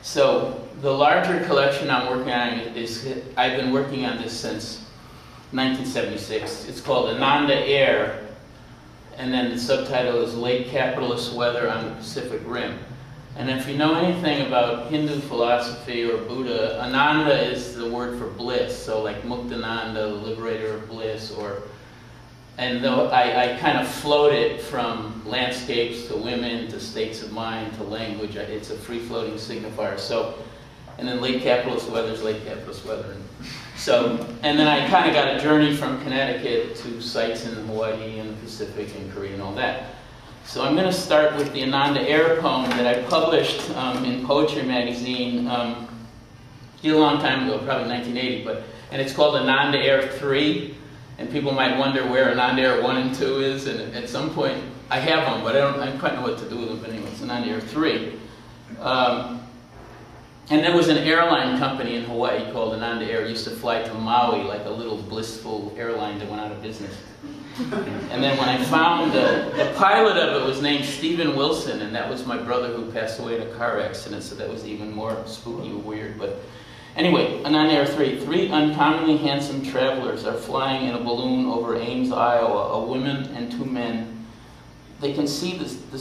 So the larger collection I'm working on is, I've been working on this since 1976. It's called Ananda Air, and then the subtitle is Late Capitalist Weather on the Pacific Rim. And if you know anything about Hindu philosophy or Buddha, Ananda is the word for bliss. So like Muktananda, the liberator of bliss, and though I kind of float it from landscapes to women to states of mind to language. It's a free-floating signifier. So, and then late capitalist weather is late capitalist weather. So, and then I kind of got a journey from Connecticut to sites in Hawaii and the Pacific and Korea and all that. So I'm going to start with the Ananda Air poem that I published in Poetry Magazine a long time ago, probably 1980, and it's called Ananda Air III. And people might wonder where Ananda Air 1 and 2 is, and at some point I have them, but I don't quite know what to do with them. But anyway, it's Ananda Air 3. And there was an airline company in Hawaii called Ananda Air. It used to fly to Maui, like a little blissful airline that went out of business. And then when I found the pilot of it was named Stephen Wilson, and that was my brother who passed away in a car accident, so that was even more spooky or weird. But anyway, Ananda Air 3. 3 uncommonly handsome travelers are flying in a balloon over Ames, Iowa, a woman and 2 men. They can see the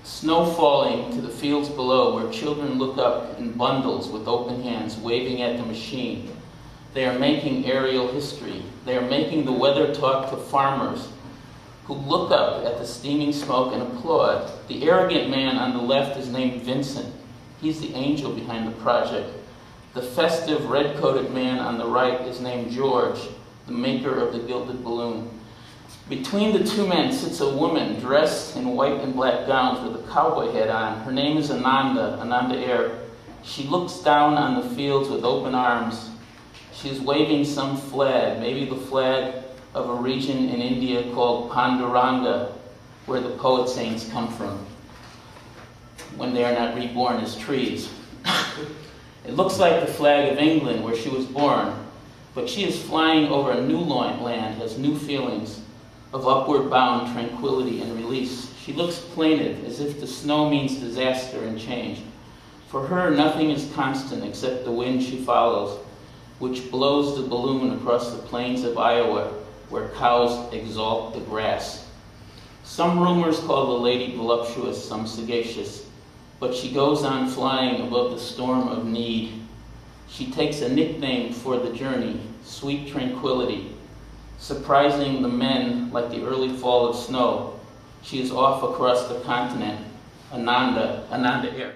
snow falling to the fields below, where children look up in bundles with open hands, waving at the machine. They are making aerial history. They are making the weather talk to farmers who look up at the steaming smoke and applaud. The arrogant man on the left is named Vincent. He's the angel behind the project. The festive red-coated man on the right is named George, the maker of the gilded balloon. Between the 2 men sits a woman dressed in white and black gowns with a cowboy hat on. Her name is Ananda Air. She looks down on the fields with open arms. She is waving some flag, maybe the flag of a region in India called Panduranga, where the poet saints come from, when they are not reborn as trees. It looks like the flag of England, where she was born, but she is flying over a new land, has new feelings of upward-bound tranquility and release. She looks plaintive, as if the snow means disaster and change. For her, nothing is constant except the wind she follows, which blows the balloon across the plains of Iowa, where cows exalt the grass. Some rumors call the lady voluptuous, some sagacious, but she goes on flying above the storm of need. She takes a nickname for the journey, Sweet Tranquility, surprising the men like the early fall of snow. She is off across the continent, Ananda Air.